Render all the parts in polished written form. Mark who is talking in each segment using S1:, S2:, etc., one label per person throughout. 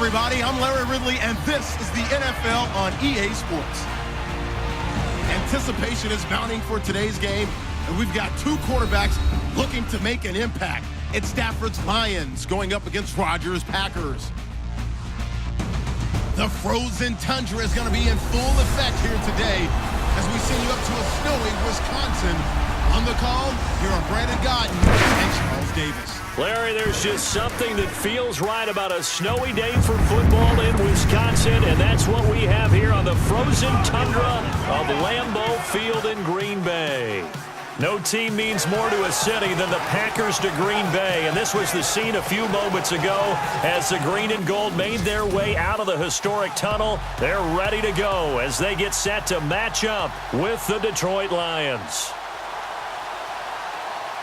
S1: everybody. I'm Larry Ridley, and this is the NFL on EA Sports. Anticipation is mounting for today's game, and we've got two quarterbacks looking to make an impact. It's Stafford's Lions going up against Rodgers' Packers. The frozen tundra is going to be in full effect here today as we send you up to a snowy Wisconsin. On the call, here are Brandon Godden and Charles Davis.
S2: Larry, there's just something that feels right about a snowy day for football in Wisconsin, and that's what we have here on the frozen tundra of Lambeau Field in Green Bay. No team means more to a city than the Packers to Green Bay, and this was the scene a few moments ago as the green and gold made their way out of the historic tunnel. They're ready to go as they get set to match up with the Detroit Lions.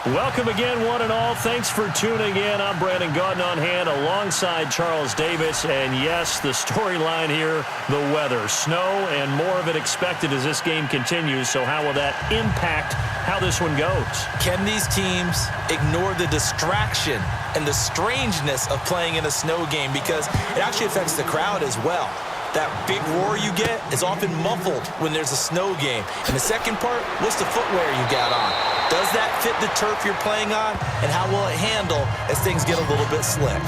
S2: Welcome again, one and all. Thanks for tuning in. I'm Brandon Godden on hand alongside Charles Davis. And yes, the storyline here, the weather. Snow and more of it expected as this game continues. So how will that impact how this one goes?
S3: Can these teams ignore the distraction and the strangeness of playing in a snow game? Because it actually affects the crowd as well. That big roar you get is often muffled when there's a snow game. And the second part, what's the footwear you got on? Does that fit the turf you're playing on? And how will it handle as things get a little bit slick?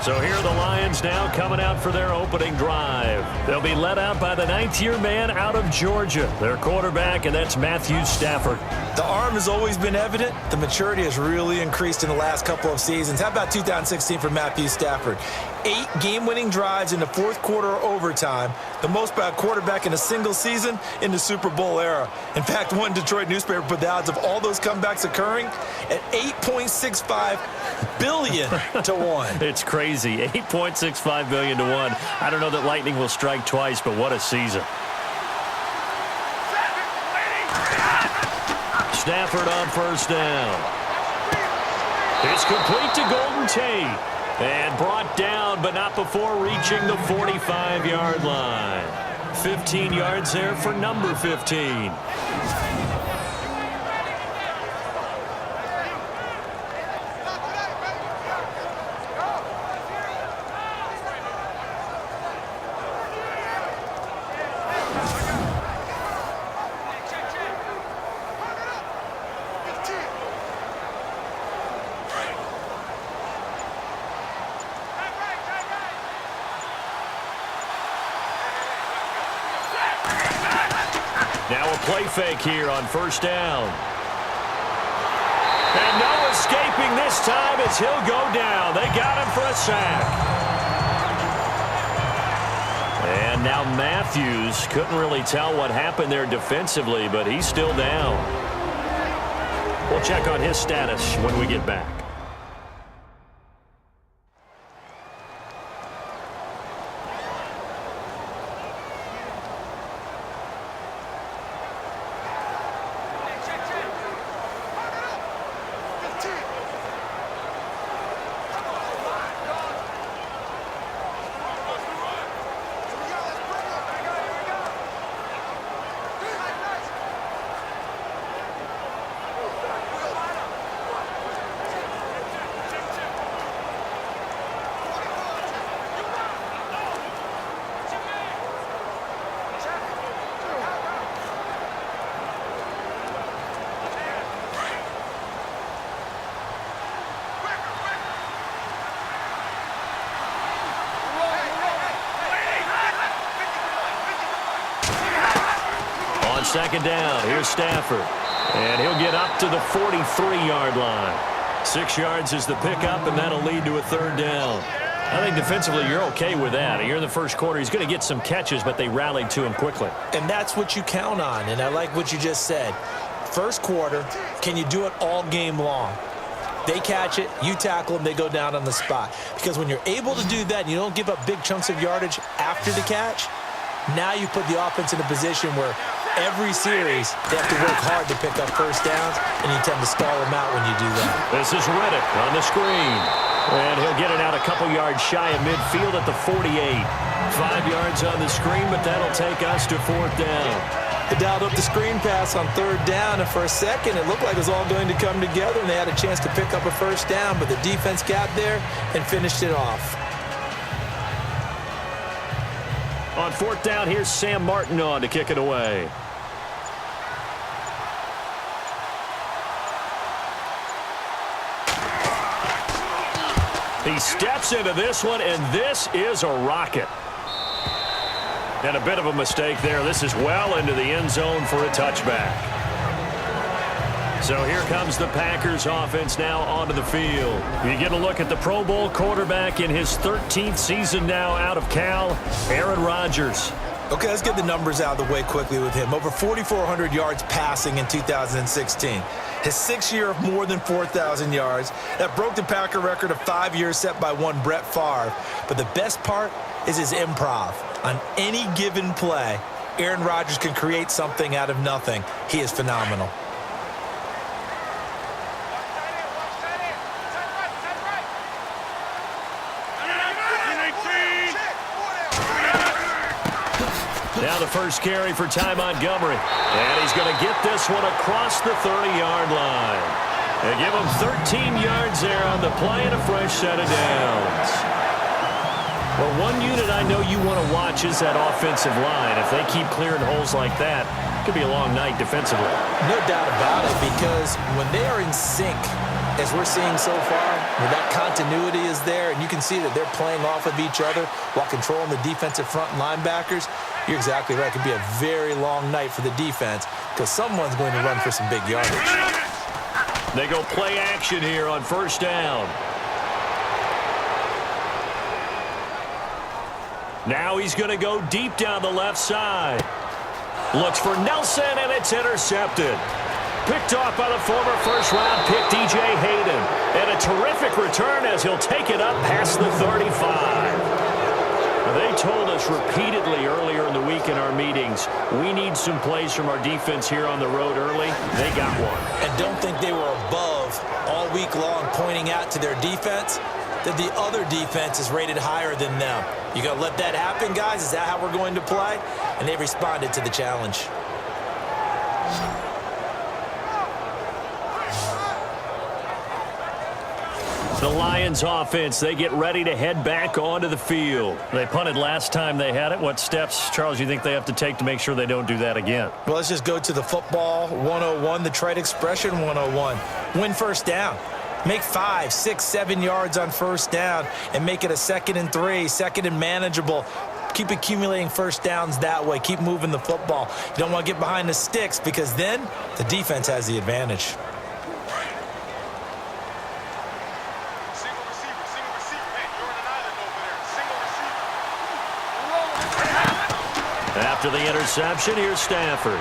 S2: So here are the Lions now coming out for their opening drive. They'll be led out by the ninth-year man out of Georgia, their quarterback, and that's Matthew Stafford.
S3: The arm has always been evident. The maturity has really increased in the last couple of seasons. How about 2016 for Matthew Stafford? 8 game-winning drives in the fourth quarter or overtime, the most by a quarterback in a single season in the Super Bowl era. In fact, one Detroit newspaper put the odds of all those comebacks occurring at 8.65 billion to 1.
S2: It's crazy. 8.65 billion to 1. I don't know that lightning will strike twice, but what a season. Stafford on first down. It's complete to Golden Tate. And brought down, but not before reaching the 45-yard line. 15 yards there for number 15. Now a play fake here on first down. And no escaping this time as he'll go down. They got him for a sack. And now Matthews couldn't really tell what happened there defensively, but he's still down. We'll check on his status when we get back. On second down, here's Stafford. And he'll get up to the 43-yard line. 6 yards is the pickup, and that'll lead to a third down. I think defensively you're okay with that. Here in the first quarter, he's going to get some catches, but they rallied to him quickly.
S3: And that's what you count on, and I like what you just said. First quarter, can you do it all game long? They catch it, you tackle them, they go down on the spot. Because when you're able to do that and you don't give up big chunks of yardage after the catch, now you put the offense in a position where every series they have to work hard to pick up first downs, and you tend to stall them out when you do that.
S2: This is Riddick on the screen. And he'll get it out a couple yards shy of midfield at the 48. 5 yards on the screen, but that'll take us to fourth down.
S3: They dialed up the screen pass on third down, and for a second, it looked like it was all going to come together, and they had a chance to pick up a first down, but the defense got there and finished it off.
S2: On fourth down, here's Sam Martin on to kick it away. He steps into this one, and this is a rocket. And a bit of a mistake there. This is well into the end zone for a touchback. So here comes the Packers offense now onto the field. You get a look at the Pro Bowl quarterback in his 13th season now out of Cal, Aaron Rodgers.
S3: Okay, let's get the numbers out of the way quickly with him. Over 4,400 yards passing in 2016. His 6th year of more than 4,000 yards. That broke the Packer record of 5 years set by one Brett Favre. But the best part is his improv. On any given play, Aaron Rodgers can create something out of nothing. He is phenomenal.
S2: Now the first carry for Ty Montgomery. And he's going to get this one across the 30-yard line. They give him 13 yards there on the play and a fresh set of downs. Well, one unit I know you want to watch is that offensive line. If they keep clearing holes like that, it could be a long night defensively.
S3: No doubt about it, because when they are in sync, as we're seeing so far, when that continuity is there, and you can see that they're playing off of each other while controlling the defensive front linebackers, you're exactly right. It could be a very long night for the defense because someone's going to run for some big yardage.
S2: They go play action here on first down. Now he's going to go deep down the left side. Looks for Nelson, and it's intercepted. Picked off by the former first-round pick, DJ Hayden. And a terrific return as he'll take it up past the 35. They told us repeatedly earlier in the week in our meetings, we need some plays from our defense here on the road early. They got one.
S3: And don't think they were above all week long pointing out to their defense that the other defense is rated higher than them. You going to let that happen, guys? Is that how we're going to play? And they responded to the challenge.
S2: The Lions offense, they get ready to head back onto the field. They punted last time they had it. What steps, Charles, you think they have to take to make sure they don't do that again?
S3: Well, let's just go to the football 101, the trite expression 101. Win first down. Make 5, 6, 7 yards on first down and make it a 2nd and 3, 2nd and manageable. Keep accumulating first downs that way. Keep moving the football. You don't want to get behind the sticks because then the defense has the advantage.
S2: After the interception, here's Stafford.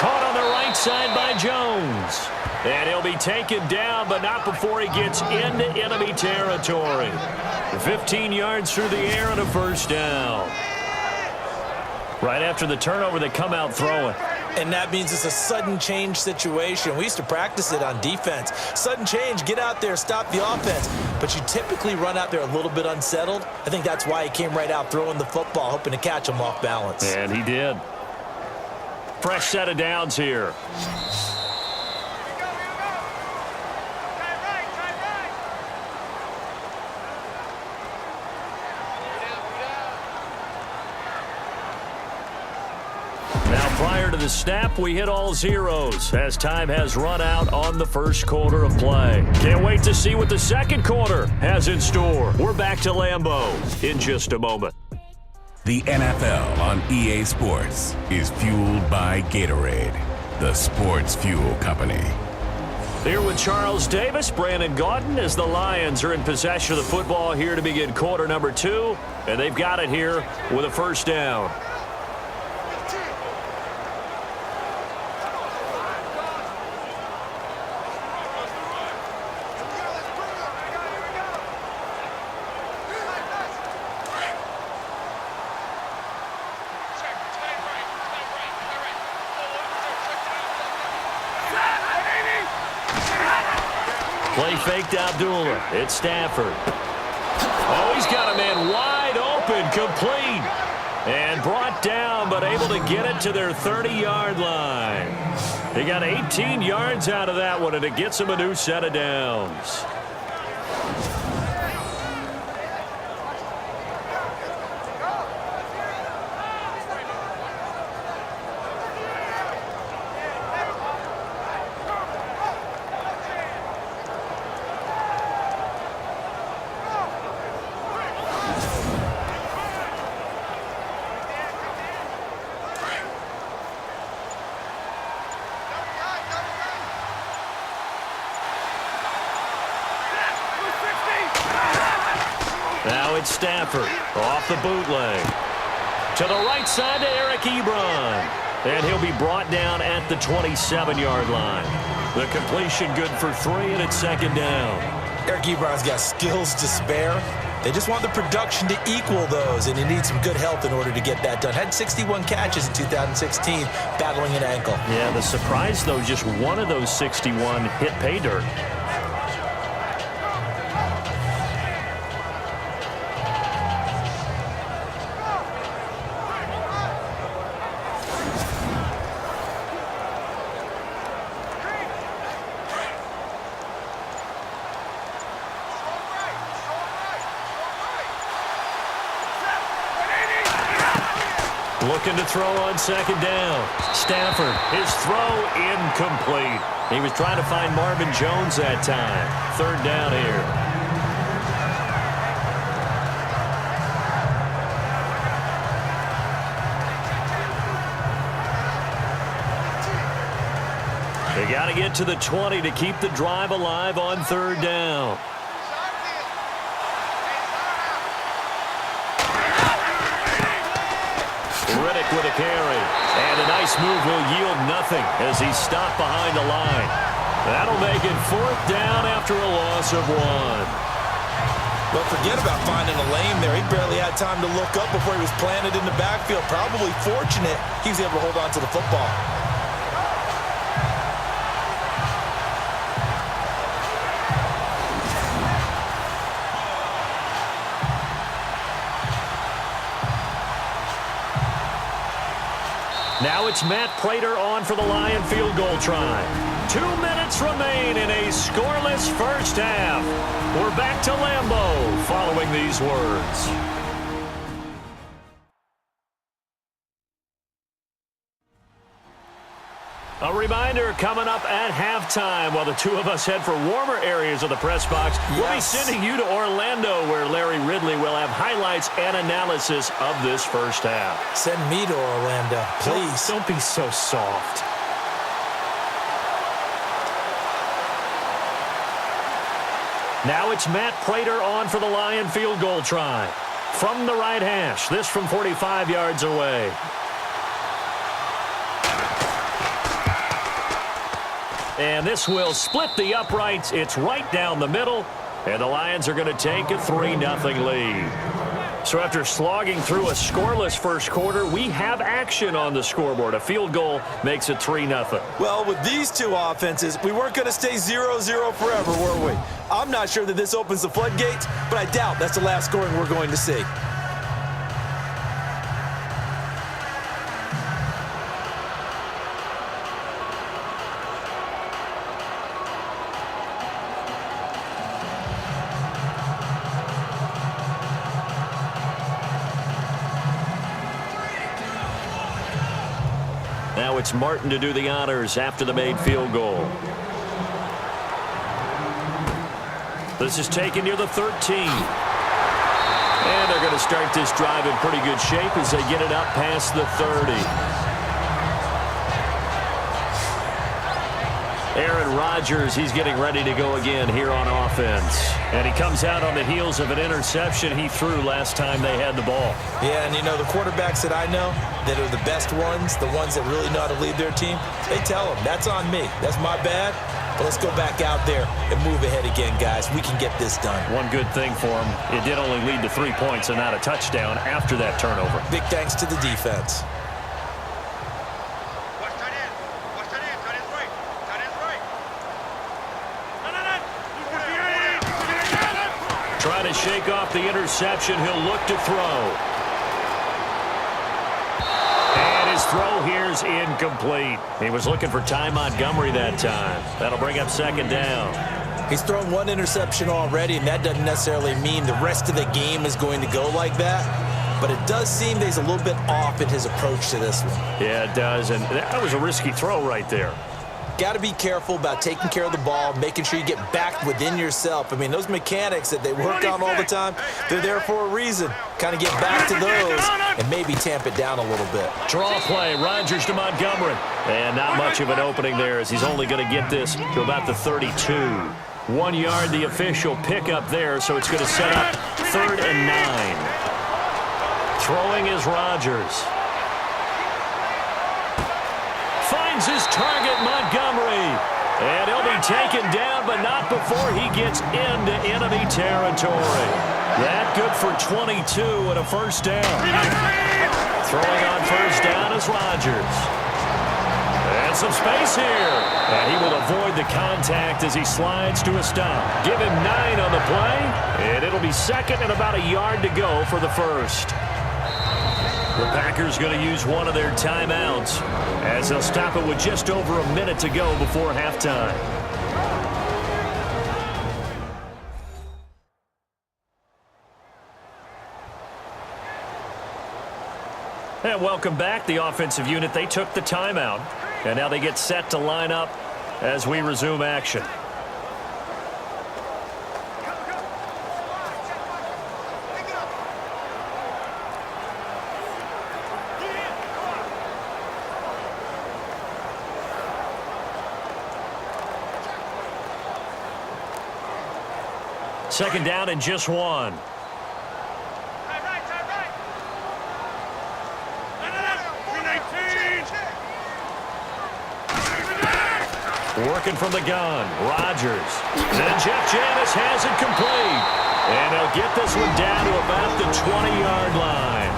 S2: Caught on the right side by Jones. And he'll be taken down, but not before he gets into enemy territory. 15 yards through the air and a first down. Right after the turnover, they come out throwing.
S3: And that means it's a sudden change situation. We used to practice it on defense. Sudden change, get out there, stop the offense. But you typically run out there a little bit unsettled. I think that's why he came right out throwing the football, hoping to catch him off balance.
S2: And he did. Fresh set of downs here. Prior to the snap, we hit all zeros as time has run out on the first quarter of play. Can't wait to see what the second quarter has in store. We're back to Lambeau in just a moment.
S4: The NFL on EA Sports is fueled by Gatorade, the sports fuel company.
S2: Here with Charles Davis, Brandon Gaudin, as the Lions are in possession of the football here to begin quarter number 2, and they've got it here with a first down. Play faked Abdullah. It's Stafford. Oh, he's got a man wide open, complete. And brought down, but able to get it to their 30-yard line. They got 18 yards out of that one, and it gets them a new set of downs. Now it's Stafford off the bootleg. To the right side to Eric Ebron. And he'll be brought down at the 27-yard line. The completion good for 3, and it's second down.
S3: Eric Ebron's got skills to spare. They just want the production to equal those, and he needs some good health in order to get that done. Had 61 catches in 2016, battling an ankle.
S2: Yeah, the surprise, though, just one of those 61 hit pay dirt. Looking to throw on second down. Stafford, his throw incomplete. He was trying to find Marvin Jones that time. Third down here. They got to get to the 20 to keep the drive alive on third down. Riddick with a carry. And a nice move will yield nothing as he's stopped behind the line. That'll make it fourth down after a loss of 1.
S3: Well, forget about finding a lane there. He barely had time to look up before he was planted in the backfield. Probably fortunate he was able to hold on to the football.
S2: Now it's Matt Prater on for the Lion field goal try. 2 minutes remain in a scoreless first half. We're back to Lambeau following these words. A reminder coming up at halftime while the two of us head for warmer areas of the press box. Yes. We'll be sending you to Orlando where Larry Ridley will have highlights and analysis of this first half.
S3: Send me to Orlando, please.
S2: Don't be so soft. Now it's Matt Prater on for the Lion field goal try. From the right hash, this from 45 yards away. And this will split the uprights. It's right down the middle. And the Lions are going to take a 3-0 lead. So after slogging through a scoreless first quarter, we have action on the scoreboard. A field goal makes it 3-0.
S3: Well, with these two offenses, we weren't going to stay 0-0 forever, were we? I'm not sure that this opens the floodgates, but I doubt that's the last scoring we're going to see.
S2: Now it's Martin to do the honors after the made field goal. This is taken near the 13. And they're going to start this drive in pretty good shape as they get it up past the 30. Aaron Rodgers, he's getting ready to go again here on offense. And he comes out on the heels of an interception he threw last time they had the ball.
S3: Yeah, and you know, the quarterbacks that I know that are the best ones, the ones that really know how to lead their team, they tell them, that's on me. That's my bad. But let's go back out there and move ahead again, guys. We can get this done.
S2: One good thing for him, it did only lead to 3 points and not a touchdown after that turnover.
S3: Big thanks to the defense.
S2: Trying to shake off the interception. He'll look to throw. throw here's incomplete. He was looking for Ty Montgomery that time. That'll bring up second down.
S3: He's thrown one interception already, and that doesn't necessarily mean the rest of the game is going to go like that. But it does seem that he's a little bit off in his approach to this one.
S2: Yeah, it does, and that was a risky throw right there.
S3: Got to be careful about taking care of the ball, making sure you get back within yourself. I mean, those mechanics that they work on all the time, they're there for a reason. Kind of get back to those and maybe tamp it down a little bit.
S2: Draw play, Rodgers to Montgomery. And not much of an opening there as he's only going to get this to about the 32. 1 yard, the official pickup there, so it's going to set up 3rd and 9. Throwing is Rodgers. Finds his target, Montgomery. And he'll be taken down, but not before he gets into enemy territory. That good for 22 and a first down. Throwing on first down is Rodgers. And some space here. And he will avoid the contact as he slides to a stop. Give him 9 on the play, and it'll be second and about a yard to go for the first. The Packers going to use one of their timeouts as they'll stop it with just over a minute to go before halftime. And welcome back. The offensive unit, they took the timeout, and now they get set to line up as we resume action. Second down and just 1. Working from the gun, Rodgers. And Jeff Janis has it complete. And he'll get this one down to about the 20-yard line.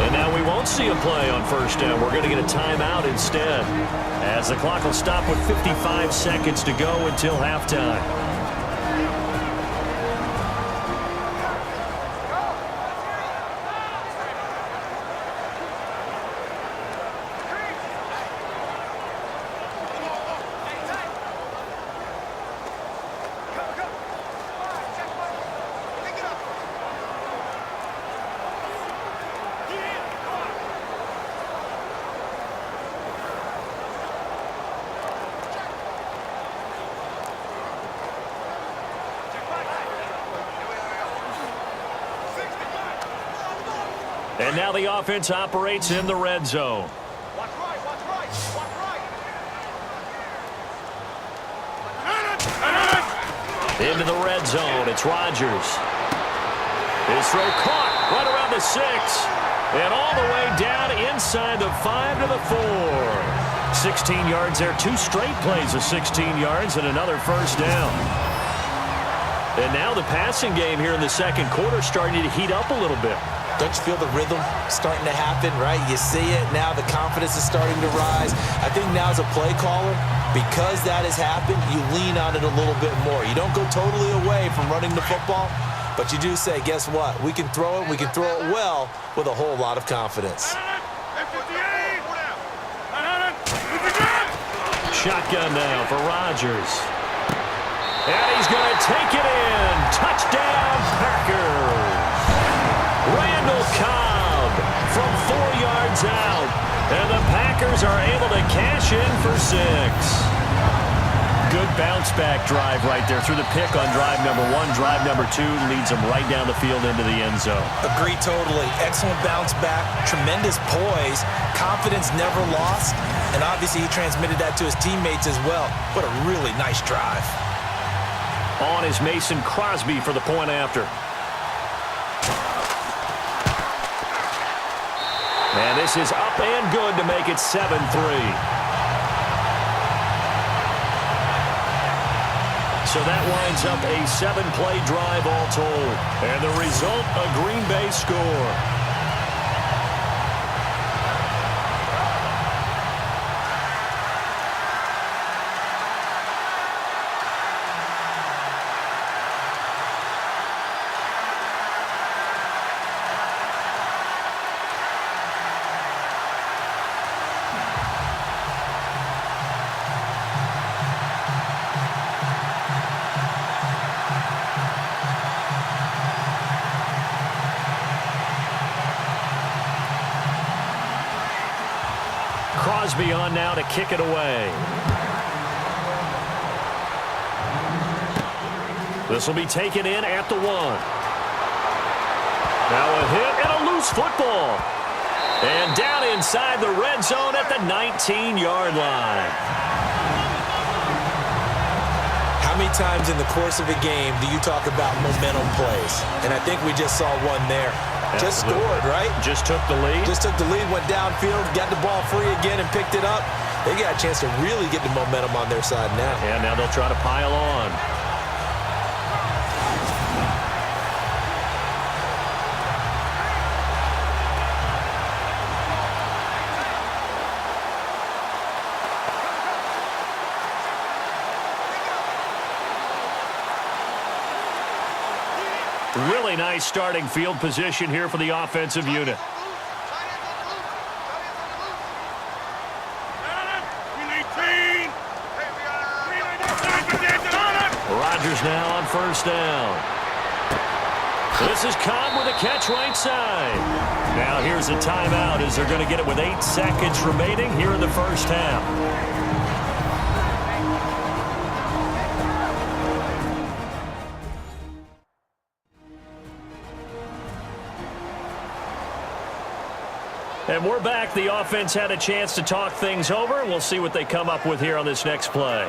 S2: And now we won't see a play on first down. We're going to get a timeout instead, as the clock will stop with 55 seconds to go until halftime. And now the offense operates in the red zone.
S1: Watch right, watch right, watch right.
S2: Into the red zone, it's Rodgers. His throw caught right around the 6. And all the way down inside the 5 to the 4. 16 yards there, 2 straight plays of 16 yards and another first down. And now the passing game here in the second quarter starting to heat up a little bit.
S3: Don't you feel the rhythm starting to happen, right? You see it now. The confidence is starting to rise. I think now as a play caller, because that has happened, you lean on it a little bit more. You don't go totally away from running the football, but you do say, guess what? We can throw it. We can throw it well with a whole lot of confidence.
S2: Shotgun now for Rodgers. And he's going to take it in. Touchdown, Packers. Randall Cobb from 4 yards out. And the Packers are able to cash in for 6. Good bounce-back drive right there through the pick on drive number 1. Drive number 2 leads them right down the field into the end zone.
S3: Agree totally. Excellent bounce back. Tremendous poise. Confidence never lost. And obviously he transmitted that to his teammates as well. What a really nice drive.
S2: On is Mason Crosby for the point after. And this is up and good to make it 7-3. So that winds up a 7-play drive all told. And the result, a Green Bay score. Crosby on now to kick it away. This will be taken in at the 1. Now a hit and a loose football. And down inside the red zone at the 19-yard line.
S3: How many times in the course of a game do you talk about momentum plays? And I think we just saw one there. Just scored, right?
S2: Just took the lead.
S3: Just took the lead, went downfield, got the ball free again and picked it up. They got a chance to really get the momentum on their side now.
S2: And now they'll try to pile on. Really nice starting field position here for the offensive unit. Rodgers now on first down. This is Cobb with a catch right side. Now here's a timeout as they're going to get it with 8 seconds remaining here in the first half. And we're back. The offense had a chance to talk things over. We'll see what they come up with here on this next play.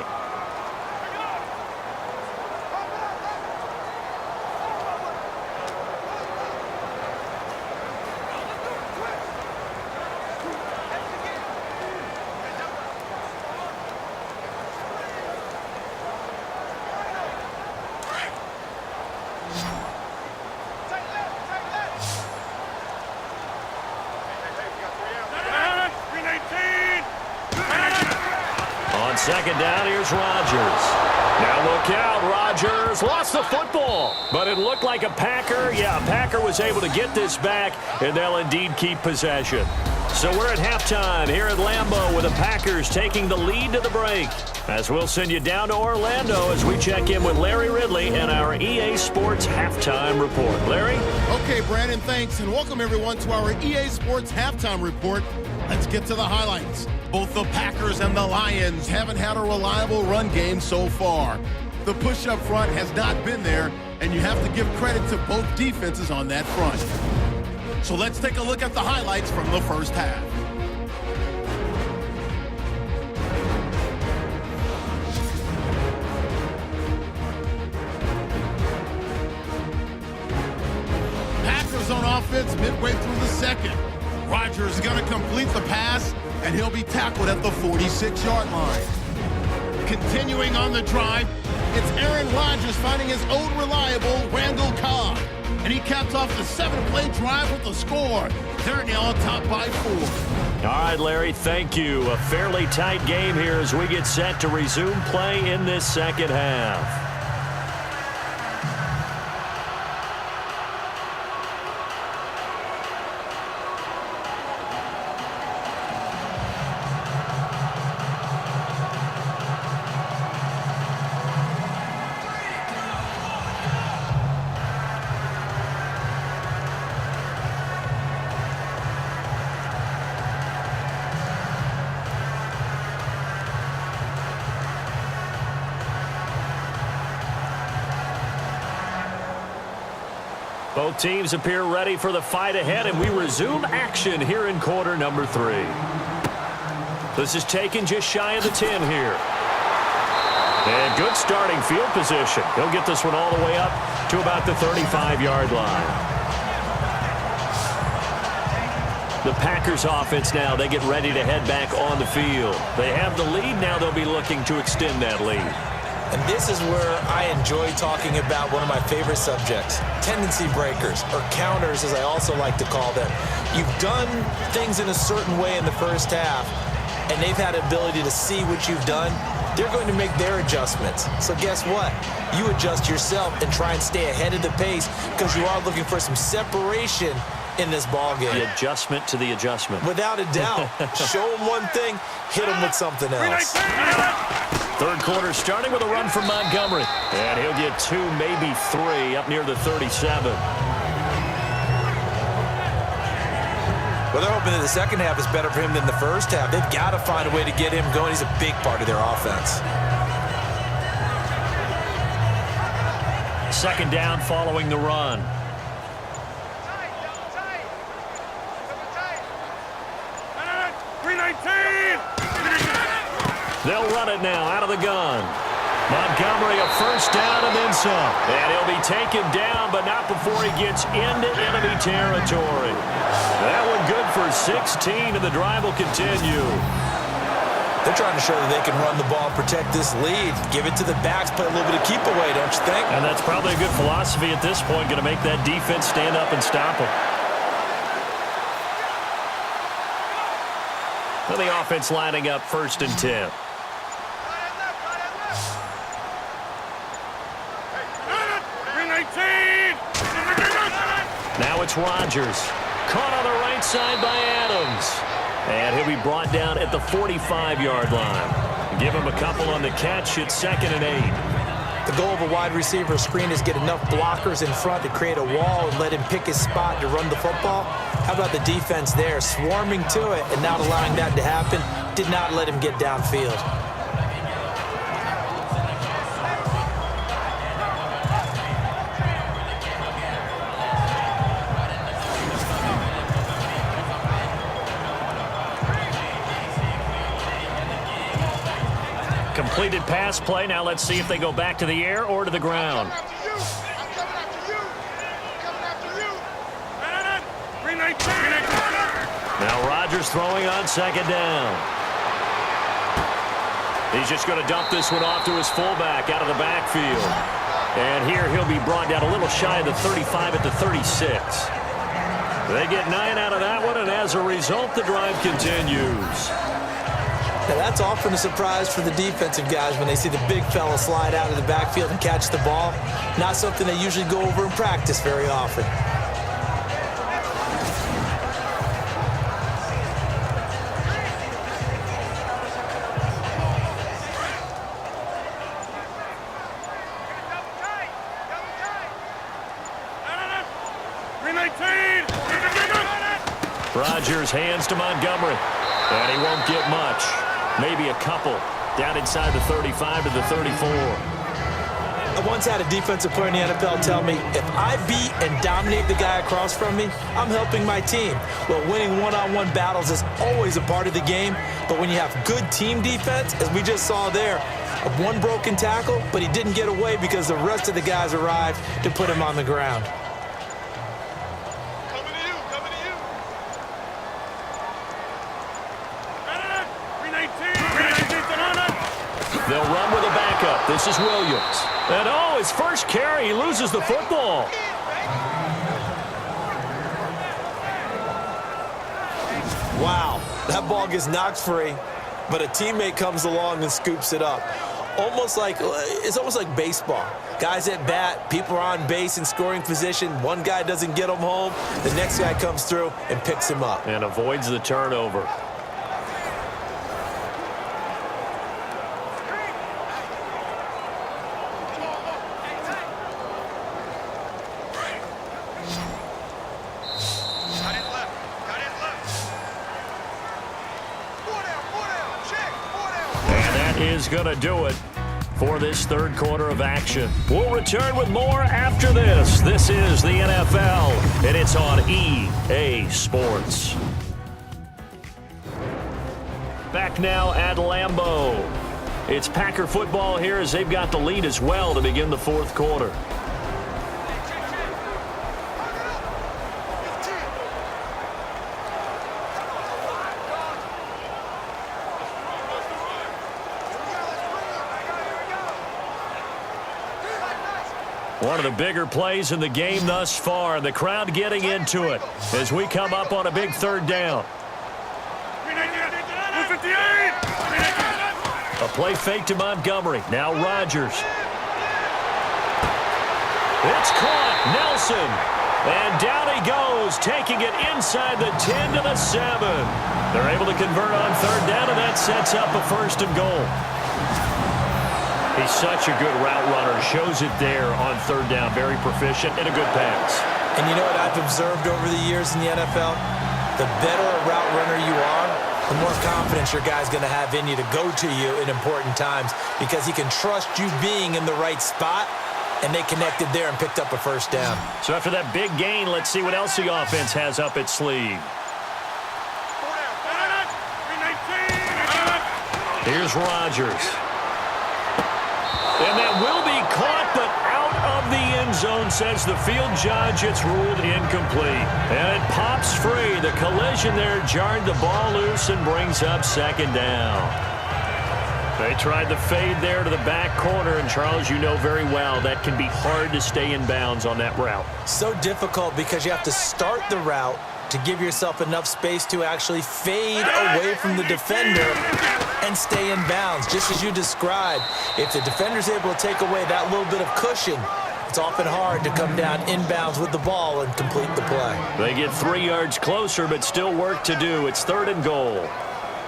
S2: Second down, here's Rodgers. Now look out, Rodgers lost the football, but it looked like a Packer. Yeah, a Packer was able to get this back, and they'll indeed keep possession. So we're at halftime here at Lambeau with the Packers taking the lead to the break. As we'll send you down to Orlando as we check in with Larry Ridley and our EA Sports Halftime Report. Larry?
S1: Okay, Brandon, thanks, and welcome everyone to our EA Sports Halftime Report. Let's get to the highlights. Both the Packers and the Lions haven't had a reliable run game so far. The push up front has not been there, and you have to give credit to both defenses on that front. So let's take a look at the highlights from the first half. Packers on offense midway through the second. Rodgers is going to complete the pass, and he'll be tackled at the 46-yard line. Continuing on the drive, it's Aaron Rodgers finding his old reliable Randall Cobb. And he caps off the 7-play drive with the score. They're now top by 4.
S2: All right, Larry, thank you. A fairly tight game here as we get set to resume play in this second half. Both teams appear ready for the fight ahead, and we resume action here in quarter number 3. This is taken just shy of the 10 here. And good starting field position. He'll get this one all the way up to about the 35-yard line. The Packers offense now, they get ready to head back on the field. They have the lead. Now they'll be looking to extend that lead.
S3: And this is where I enjoy talking about one of my favorite subjects, tendency breakers, or counters as I also like to call them. You've done things in a certain way in the first half, and they've had the ability to see what you've done. They're going to make their adjustments. So guess what? You adjust yourself and try and stay ahead of the pace because you are looking for some separation in this ball game.
S2: The adjustment to the adjustment.
S3: Without a doubt. Show them one thing, hit them with something else.
S2: Third quarter starting with a run from Montgomery. And he'll get 2, maybe 3 up near the 37.
S3: Well, they're hoping that the second half is better for him than the first half. They've got to find a way to get him going. He's a big part of their offense.
S2: Second down following the run. They'll run it now out of the gun. Montgomery a first down and then some. And he'll be taken down, but not before he gets into enemy territory. That one good for 16, and the drive will continue.
S3: They're trying to show that they can run the ball, protect this lead, give it to the backs, play a little bit of keep away, don't you think?
S2: And that's probably a good philosophy at this point, going to make that defense stand up and stop them. And the offense lining up 1st and 10. Now it's Rodgers. Caught on the right side by Adams. And he'll be brought down at the 45-yard line. Give him a couple on the catch. It's 2nd and 8.
S3: The goal of a wide receiver screen is get enough blockers in front to create a wall and let him pick his spot to run the football. How about the defense there, swarming to it and not allowing that to happen? Did not let him get downfield.
S2: Completed pass play. Now let's see if they go back to the air or to the ground. Now Rodgers throwing on 2nd down. He's just going to dump this one off to his fullback out of the backfield. And here he'll be brought down a little shy of the 35 at the 36. They get 9 out of that one, and as a result, the drive continues.
S3: Now, that's often a surprise for the defensive guys when they see the big fella slide out of the backfield and catch the ball. Not something they usually go over in practice very often.
S2: Rodgers hands to Montgomery, and he won't get much. Maybe a couple down inside the 35 to the 34.
S3: I once had a defensive player in the NFL tell me, if I beat and dominate the guy across from me, I'm helping my team. Well, winning one-on-one battles is always a part of the game, but when you have good team defense, as we just saw there, one broken tackle, but he didn't get away because the rest of the guys arrived to put him on the ground.
S2: They'll run with a backup. This is Williams. And oh, his first carry, he loses the football.
S3: Wow, that ball gets knocked free, but a teammate comes along and scoops it up. It's almost like baseball. Guys at bat, people are on base in scoring position. One guy doesn't get him home. The next guy comes through and picks him up.
S2: And avoids the turnover. Is going to do it for this 3rd quarter of action. We'll return with more after this. This is the NFL, and it's on EA Sports. Back now at Lambeau. It's Packer football here as they've got the lead as well to begin the 4th quarter. One of the bigger plays in the game thus far. The crowd getting into it as we come up on a big 3rd down. A play fake to Montgomery. Now Rodgers. It's caught. Nelson. And down he goes, taking it inside the 10 to the 7. They're able to convert on 3rd down, and that sets up a 1st and goal. He's such a good route runner. Shows it there on 3rd down. Very proficient and a good pass.
S3: And you know what I've observed over the years in the NFL? the better a route runner you are, the more confidence your guy's going to have in you to go to you in important times because he can trust you being in the right spot, and they connected there and picked up a first down.
S2: So after that big gain, let's see what else the offense has up its sleeve. Here's Rodgers. And that will be caught, but out of the end zone, says the field judge. It's ruled incomplete. And it pops free. The collision there jarred the ball loose and brings up second down. They tried the fade there to the back corner, and Charles, you know very well that can be hard to stay in bounds on that route.
S3: So difficult because you have to start the route to give yourself enough space to actually fade away from the defender and stay in bounds. Just as you described, if the defender's able to take away that little bit of cushion, it's often hard to come down inbounds with the ball and complete the play.
S2: They get 3 yards closer, but still work to do. It's 3rd and goal.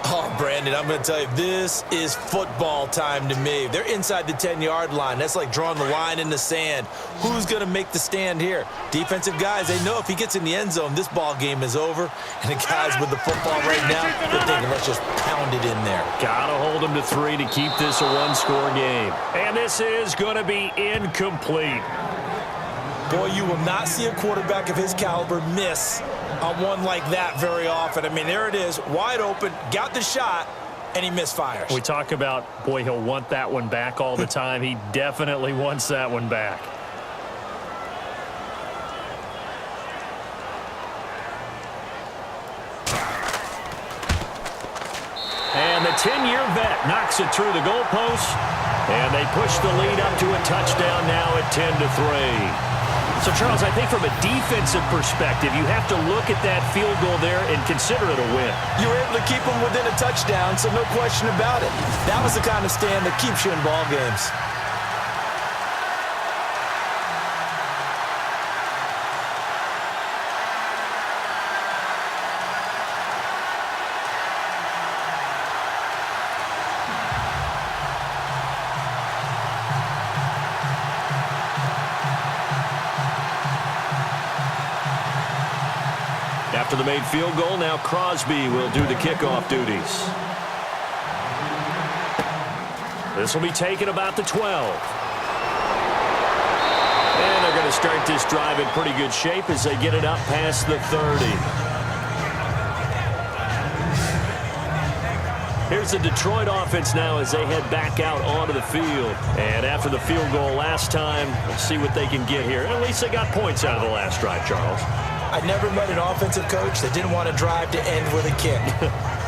S3: Oh, Brandon, I'm going to tell you, this is football time to me. They're inside the 10-yard line. That's like drawing the line in the sand. Who's going to make the stand here? Defensive guys, they know if he gets in the end zone, this ball game is over. And the guys with the football right now, they're thinking, let's just pound it in there.
S2: Got to hold them to 3 to keep this a one-score game. And this is going to be incomplete.
S3: Boy, you will not see a quarterback of his caliber miss on one like that very often. I mean, there it is, wide open, got the shot, and he misfires.
S2: We talk about, boy, he'll want that one back all the time. He definitely wants that one back. And the 10-year vet knocks it through the goalpost, and they push the lead up to a touchdown now at 10-3. So, Charles, I think from a defensive perspective, you have to look at that field goal there and consider it a win.
S3: You were able to keep them within a touchdown, so no question about it. That was the kind of stand that keeps you in ball games.
S2: After the made field goal, now Crosby will do the kickoff duties. This will be taken about the 12. And they're going to start this drive in pretty good shape as they get it up past the 30. Here's the Detroit offense now as they head back out onto the field. And after the field goal last time, let's see what they can get here. At least they got points out of the last drive, Charles.
S3: I never met an offensive coach that didn't want to drive to end with a kick.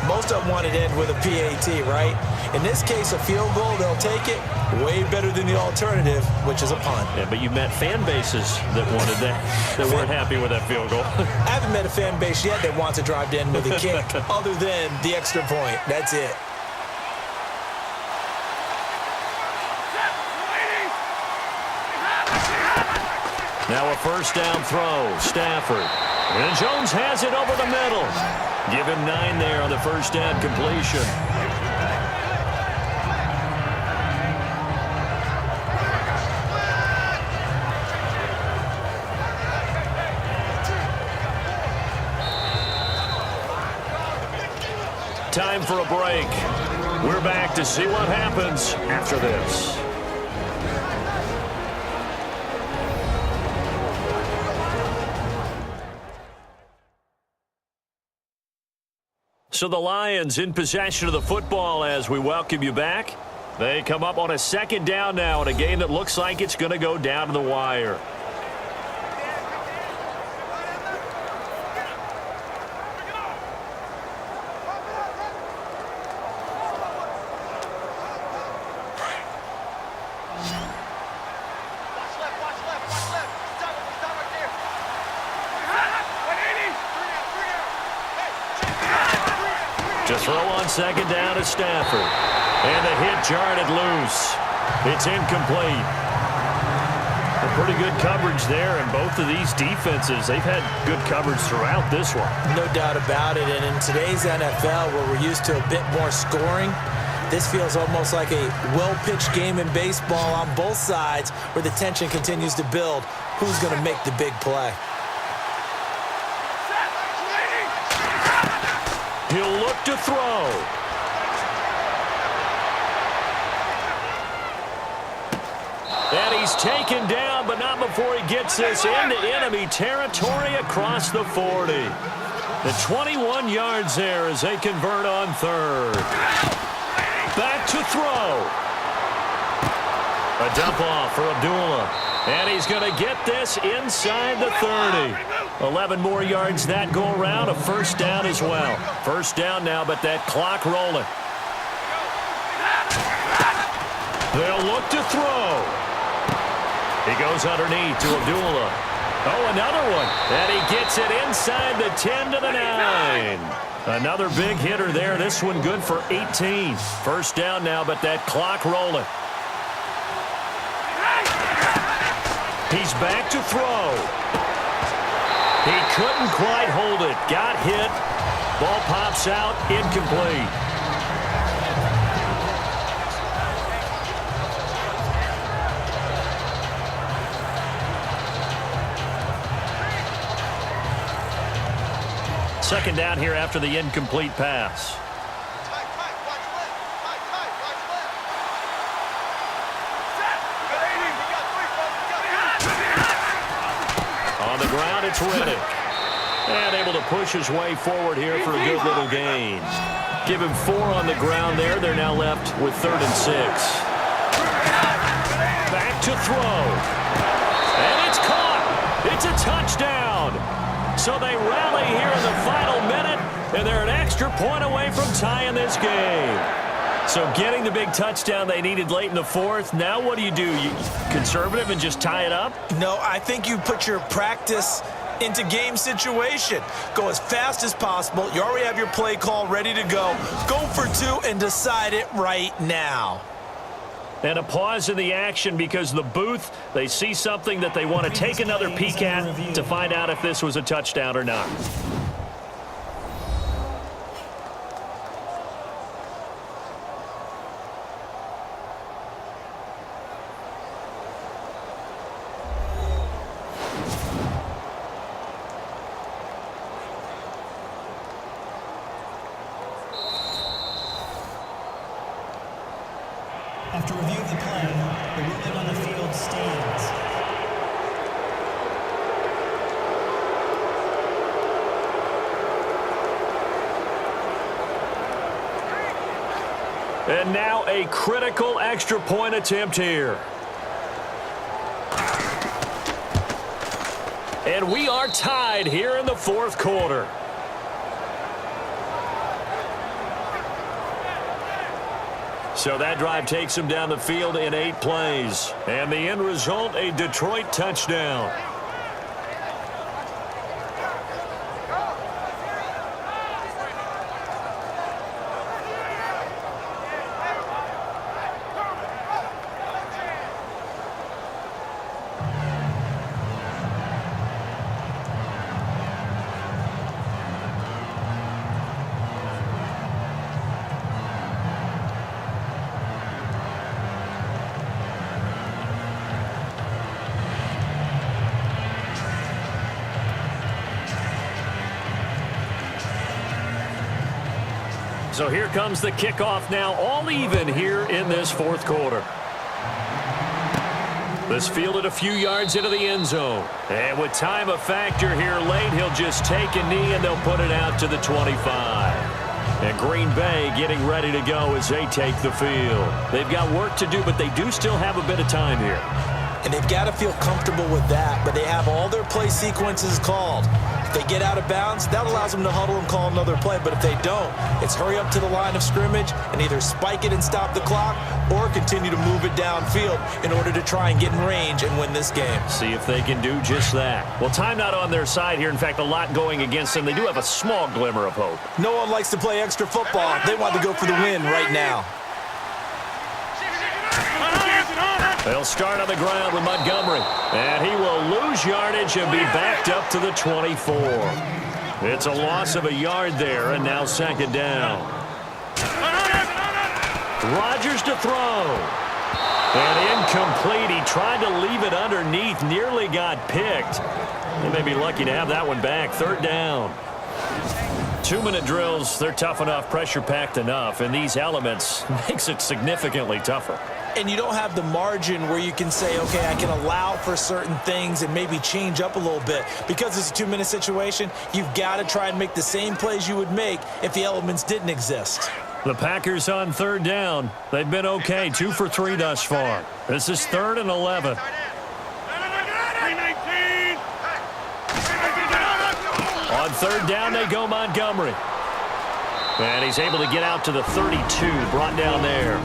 S3: Most of them wanted to end with a PAT, right? In this case, a field goal, they'll take it. Way better than the alternative, which is a punt.
S2: Yeah, but you met fan bases that wanted that, that weren't happy with that field goal.
S3: I haven't met a fan base yet that wants to drive to end with a kick, other than the extra point. That's it.
S2: Now a first down throw, Stafford. And Jones has it over the middle. Give him 9 there on the first down completion. Time for a break. We're back to see what happens after this. So the Lions in possession of the football as we welcome you back. They come up on a second down now in a game that looks like it's going to go down to the wire. To throw on second down to Stafford. And the hit jarred it loose. It's incomplete. A pretty good coverage there, and both of these defenses, they've had good coverage throughout this one.
S3: No doubt about it, and in today's NFL, where we're used to a bit more scoring, this feels almost like a well-pitched game in baseball on both sides where the tension continues to build. Who's going to make the big play?
S2: He'll look to throw. And he's taken down, but not before he gets this into enemy territory across the 40. The 21 yards there as they convert on third. Back to throw. A dump off for Abdullah. And he's going to get this inside the 30. 11 more yards that go around. A first down as well. First down now, but that clock rolling. They'll look to throw. He goes underneath to Abdullah. Oh, another one. And he gets it inside the 10 to the 9. Another big hitter there. This one good for 18. First down now, but that clock rolling. He's back to throw. He couldn't quite hold it. Got hit. Ball pops out. Incomplete. Second down here after the incomplete pass. On the ground, it's Reddick. And able to push his way forward here for a good little gain. Give him 4 on the ground there. They're now left with 3rd and 6. Back to throw. And it's caught. It's a touchdown. So they rally here in the final minute, and they're an extra point away from tying this game. So getting the big touchdown they needed late in the 4th. Now what do? You conservative and just tie it up?
S3: No, I think you put your practice into game situation. Go as fast as possible. You already have your play call ready to go. Go for 2 and decide it right now.
S2: And a pause in the action because the booth, they see something that they want to take another peek at to find out if this was a touchdown or not.
S5: After review of the play, the ruling on the field stands.
S2: And now a critical extra point attempt here. And we are tied here in the 4th quarter. So that drive takes him down the field in 8 plays. And the end result, a Detroit touchdown. So here comes the kickoff now, all even here in this 4th quarter. This fielded a few yards into the end zone. And with time a factor here late, he'll just take a knee and they'll put it out to the 25. And Green Bay getting ready to go as they take the field. They've got work to do, but they do still have a bit of time here.
S3: And they've got to feel comfortable with that, but they have all their play sequences called. If they get out of bounds, that allows them to huddle and call another play. But if they don't, it's hurry up to the line of scrimmage and either spike it and stop the clock or continue to move it downfield in order to try and get in range and win this game.
S2: See if they can do just that. Well, time not on their side here. In fact, a lot going against them. They do have a small glimmer of hope.
S3: No one likes to play extra football. They want to go for the win right now.
S2: They'll start on the ground with Montgomery. And he will lose yardage and be backed up to the 24. It's a loss of a yard there, and now 2nd down. Rodgers to throw. And incomplete. He tried to leave it underneath, nearly got picked. They may be lucky to have that one back. 3rd down. 2-minute drills, they're tough enough, pressure-packed enough, and these elements makes it significantly tougher.
S3: And you don't have the margin where you can say, okay, I can allow for certain things and maybe change up a little bit. Because it's a 2-minute situation, you've got to try and make the same plays you would make if the elements didn't exist.
S2: The Packers on 3rd down. They've been okay, 2 for 3 thus far. This is 3rd and 11. On 3rd down, they go Montgomery. And he's able to get out to the 32, brought down there.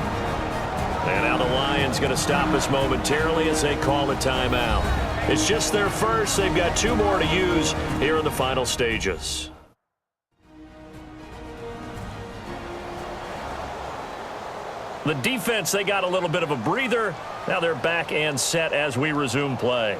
S2: And now the Lions going to stop us momentarily as they call a timeout. It's just their first. They've got 2 more to use here in the final stages. The defense, they got a little bit of a breather. Now they're back and set as we resume play.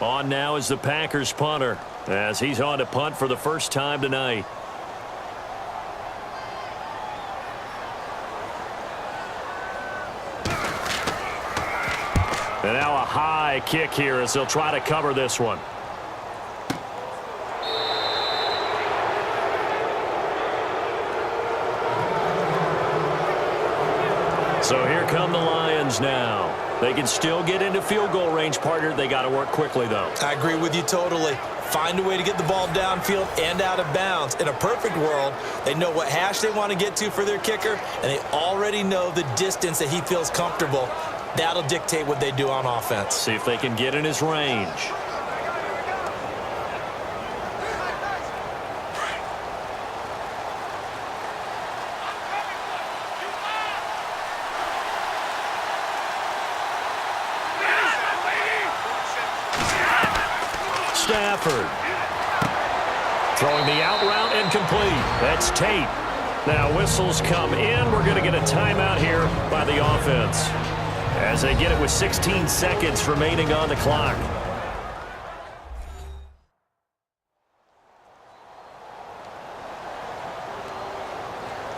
S2: On now is the Packers punter as he's on to punt for the first time tonight. And now a high kick here as they'll try to cover this one. So here come the Lions now. They can still get into field goal range, partner. They got to work quickly, though.
S3: I agree with you totally. Find a way to get the ball downfield and out of bounds. In a perfect world, they know what hash they want to get to for their kicker, and they already know the distance that he feels comfortable. That'll dictate what they do on offense.
S2: See if they can get in his range. Stafford. Throwing the out route incomplete. That's Tate. Now whistles come in. We're going to get a timeout here by the offense as they get it with 16 seconds remaining on the clock.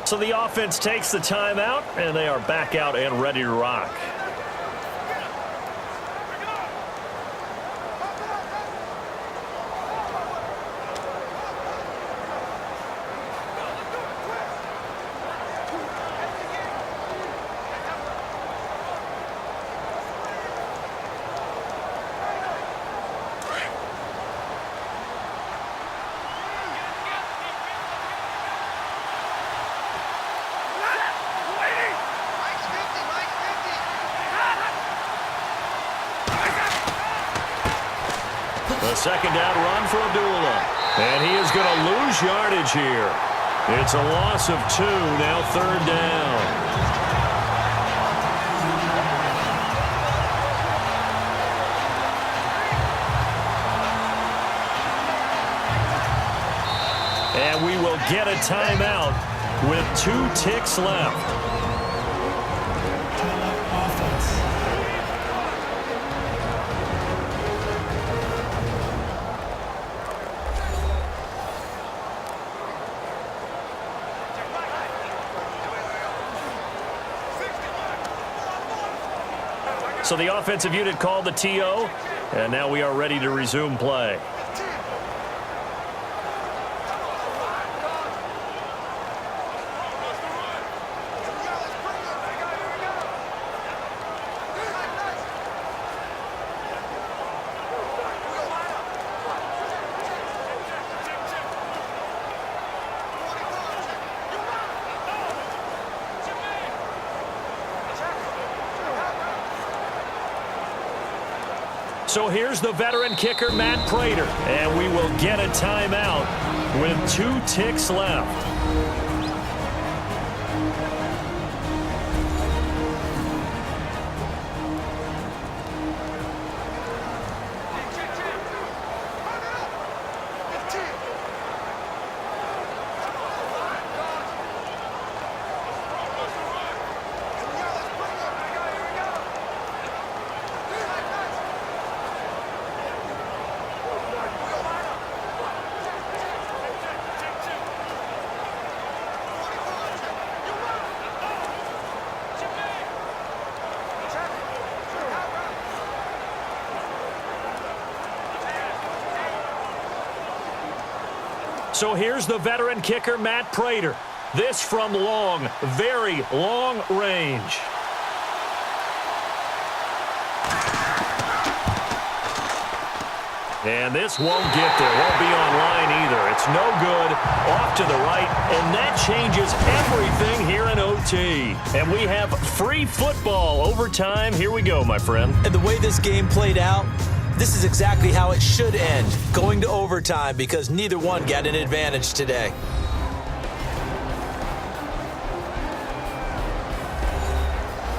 S2: So the offense takes the timeout, and they are back out and ready to rock. A second down run for Abdullah. And he is going to lose yardage here. It's a loss of 2, now 3rd down. And we will get a timeout with 2 ticks left. So the offensive unit called the TO, and now we are ready to resume play. So here's the veteran kicker, Matt Prater. And we will get a timeout with 2 ticks left. So here's the veteran kicker, Matt Prater. This from long, very long range. And this won't get there. Won't be online either. It's no good. Off to the right. And that changes everything here in OT. And we have free football overtime. Here we go, my friend.
S3: And the way this game played out, this is exactly how it should end. Going to overtime because neither one got an advantage today.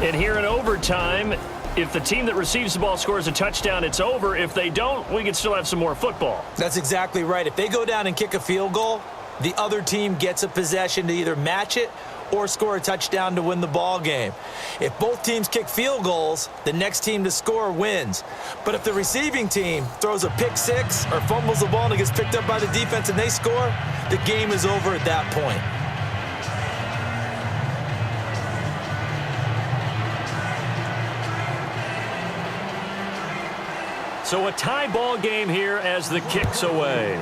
S2: And here in overtime, if the team that receives the ball scores a touchdown, it's over. If they don't, we can still have some more football.
S3: That's exactly right. If they go down and kick a field goal, the other team gets a possession to either match it or score a touchdown to win the ball game. If both teams kick field goals, the next team to score wins. But if the receiving team throws a pick six or fumbles the ball and it gets picked up by the defense and they score, the game is over at that point.
S2: So a tie ball game here as the kick's away.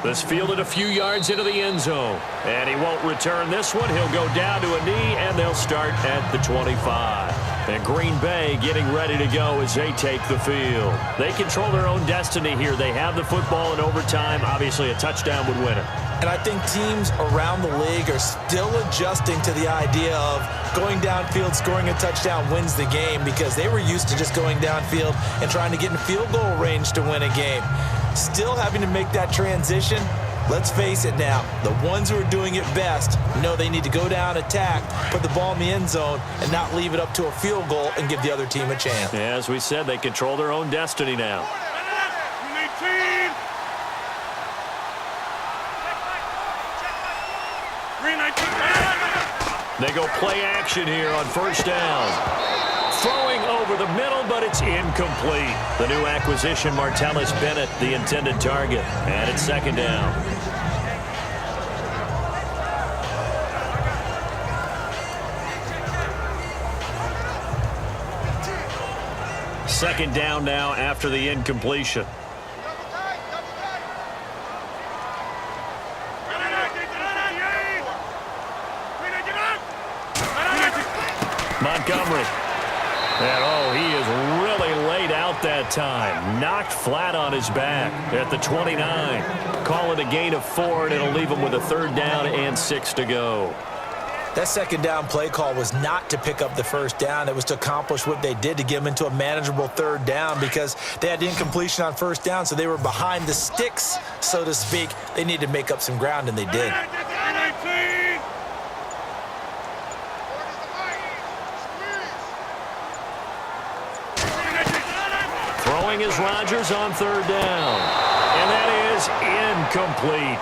S2: This fielded a few yards into the end zone. And he won't return this one. He'll go down to a knee, and they'll start at the 25. And Green Bay getting ready to go as they take the field. They control their own destiny here. They have the football in overtime. Obviously, a touchdown would win it.
S3: And I think teams around the league are still adjusting to the idea of going downfield, scoring a touchdown wins the game because they were used to just going downfield and trying to get in field goal range to win a game. Still having to make that transition. Let's face it now, the ones who are doing it best know they need to go down, attack, put the ball in the end zone, and not leave it up to a field goal and give the other team a chance.
S2: As we said, they control their own destiny now. They go play action here on first down. Throwing over the middle, but it's incomplete. The new acquisition, Martellus Bennett, the intended target. And it's second down. Second down now after the incompletion. Montgomery. And, oh, he is really laid out that time. Knocked flat on his back at the 29. Call it a gain of 4, and it'll leave him with a third down and 6 to go.
S3: That second down play call was not to pick up the first down. It was to accomplish what they did to get them into a manageable third down because they had incompletion on first down, so they were behind the sticks, so to speak. They needed to make up some ground, and they did.
S2: Throwing is Rodgers on third down. And that is incomplete.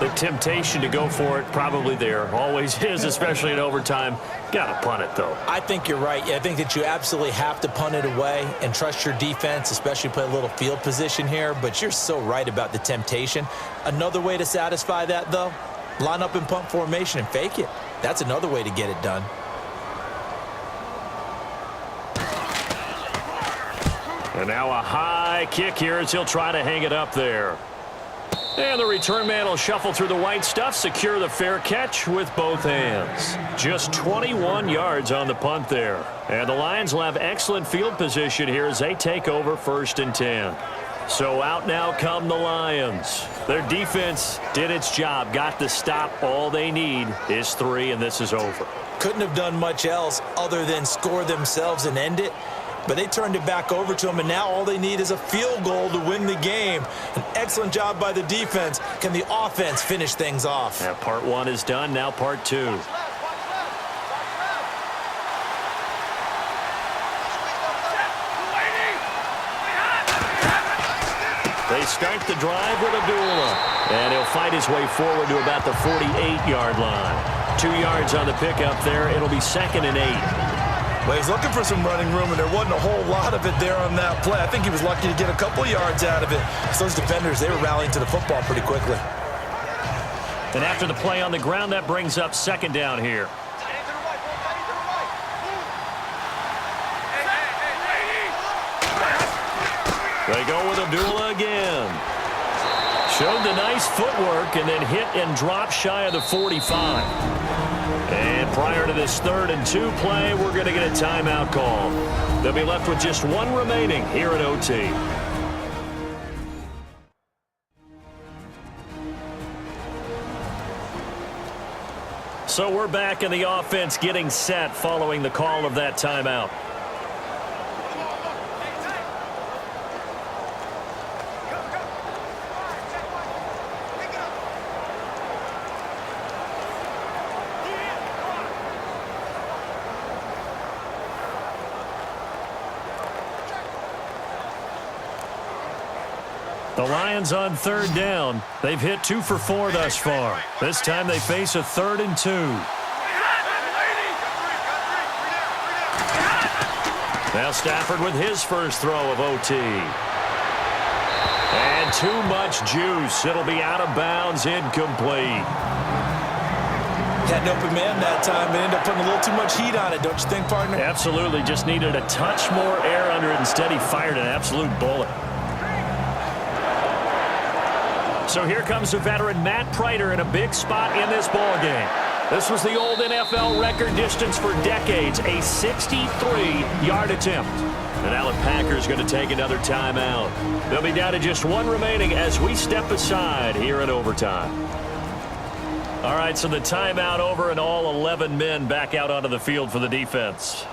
S2: The temptation to go for it probably there. Always is, especially in overtime. Got to punt it, though.
S3: I think you're right. I think that you absolutely have to punt it away and trust your defense, especially play a little field position here. But you're so right about the temptation. Another way to satisfy that, though, line up in punt formation and fake it. That's another way to get it done.
S2: And now a high kick here as he'll try to hang it up there. And the return man will shuffle through the white stuff, secure the fair catch with both hands. Just 21 yards on the punt there. And the Lions will have excellent field position here as they take over first and 10. So out now come the Lions. Their defense did its job, got the stop. All they need is 3, and this is over.
S3: Couldn't have done much else other than score themselves and end it. But they turned it back over to them, and now all they need is a field goal to win the game. An excellent job by the defense. Can the offense finish things off?
S2: Yeah, part 1 is done. Now part 2. They start the drive with Abdullah. And he'll fight his way forward to about the 48-yard line. 2 yards on the pickup there. It'll be second and 8.
S3: Well, he's looking for some running room, and there wasn't a whole lot of it there on that play. I think he was lucky to get a couple yards out of it. So those defenders, they were rallying to the football pretty quickly.
S2: And after the play on the ground, that brings up second down here. They go with Abdullah again. Showed the nice footwork and then hit and drop shy of the 45. And prior to this 3rd and 2 play, we're going to get a timeout call. They'll be left with just one remaining here at OT. So we're back in the offense getting set following the call of that timeout. The Lions on 3rd down. They've hit 2 for 4 thus far. This time they face a 3rd and 2. Now Stafford with his first throw of OT. And too much juice. It'll be out of bounds, incomplete.
S3: Had an open man that time, but ended up putting a little too much heat on it, don't you think, partner?
S2: Absolutely. Just needed a touch more air under it. Instead, he fired an absolute bullet. So here comes the veteran Matt Prater in a big spot in this ballgame. This was the old NFL record distance for decades, a 63-yard attempt. And now the Packers going to take another timeout. They'll be down to just one remaining as we step aside here in overtime. All right, so the timeout over and all 11 men back out onto the field for the defense.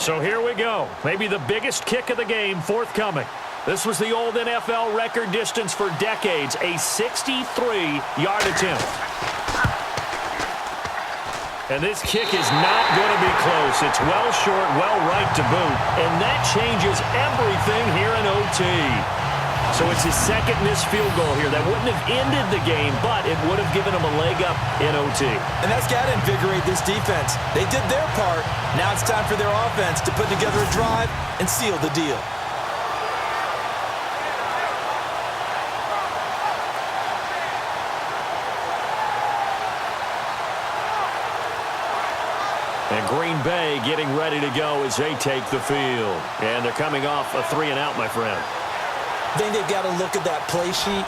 S2: So here we go. Maybe the biggest kick of the game forthcoming. This was the old NFL record distance for decades, a 63-yard attempt. And this kick is not going to be close. It's well short, well right to boot. And that changes everything here in OT. So it's his second missed field goal here. That wouldn't have ended the game, but it would have given him a leg up in OT.
S3: And that's got to invigorate this defense. They did their part. Now it's time for their offense to put together a drive and seal the deal.
S2: And Green Bay getting ready to go as they take the field. And they're coming off a 3-and-out, my friend.
S3: I think they've got to look at that play sheet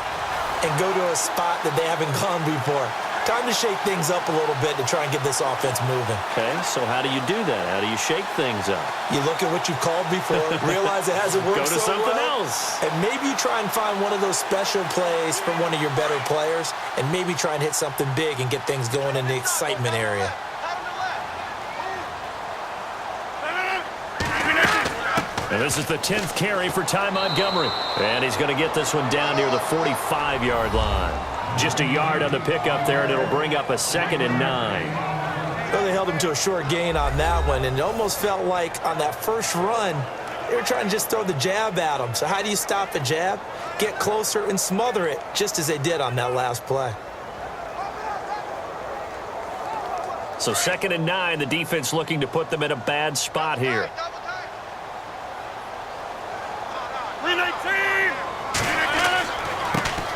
S3: and go to a spot that they haven't gone before. Time to shake things up a little bit to try and get this offense moving.
S2: Okay, so how do you do that? How do you shake things up?
S3: You look at what you've called before, realize it hasn't worked so well.
S2: Go to something else.
S3: And maybe you try and find one of those special plays from one of your better players, and maybe try and hit something big and get things going in the excitement area.
S2: And this is the 10th carry for Ty Montgomery. And he's going to get this one down near the 45-yard line. Just a yard on the pickup there, and it'll bring up a 2nd and 9.
S3: Well, they held him to a short gain on that one, and it almost felt like on that first run, they were trying to just throw the jab at him. So how do you stop a jab? Get closer and smother it, just as they did on that last play.
S2: So 2nd and 9, the defense looking to put them in a bad spot here.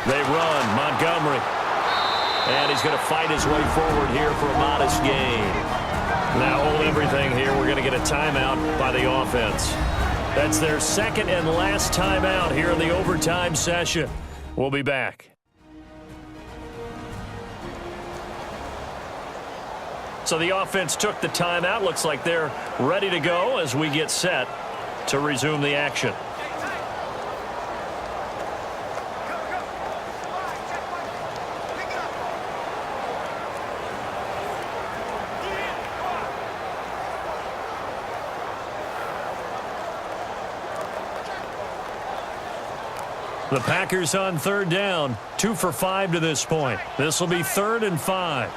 S2: They run, Montgomery. And he's going to fight his way forward here for a modest gain. Now hold everything here. We're going to get a timeout by the offense. That's their 2nd and last timeout here in the overtime session. We'll be back. So the offense took the timeout. Looks like they're ready to go as we get set to resume the action. The Packers on 3rd down, 2 for 5 to this point. This will be 3rd and 5.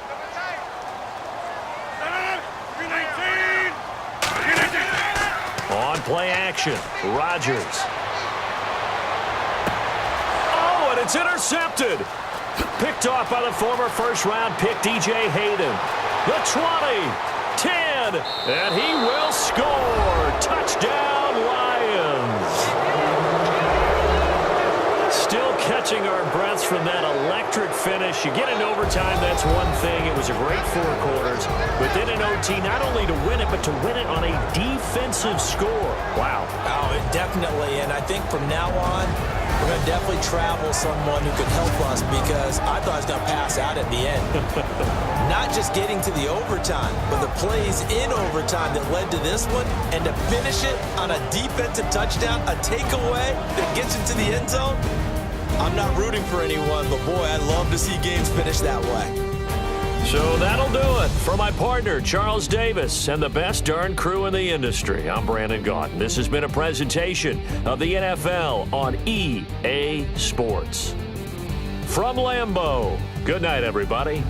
S2: On play action, Rodgers. it's intercepted. Picked off by the former first-round pick, DJ Hayden. The 20, 10, and he will score. Touchdown, Lions. Still catching our breaths from that electric finish. You get in overtime, that's one thing. It was a great 4 quarters. But then in OT, not only to win it, but to win it on a defensive score. Wow.
S3: Oh, definitely. And I think from now on, we're going to definitely travel someone who could help us, because I thought I was going to pass out at the end. Not just getting to the overtime, but the plays in overtime that led to this one, and to finish it on a defensive touchdown, a takeaway that gets into the end zone. I'm not rooting for anyone, but boy, I'd love to see games finish that way.
S2: So that'll do it. For my partner, Charles Davis, and the best darn crew in the industry, I'm Brandon Gaudin. This has been a presentation of the NFL on EA Sports. From Lambeau, good night, everybody.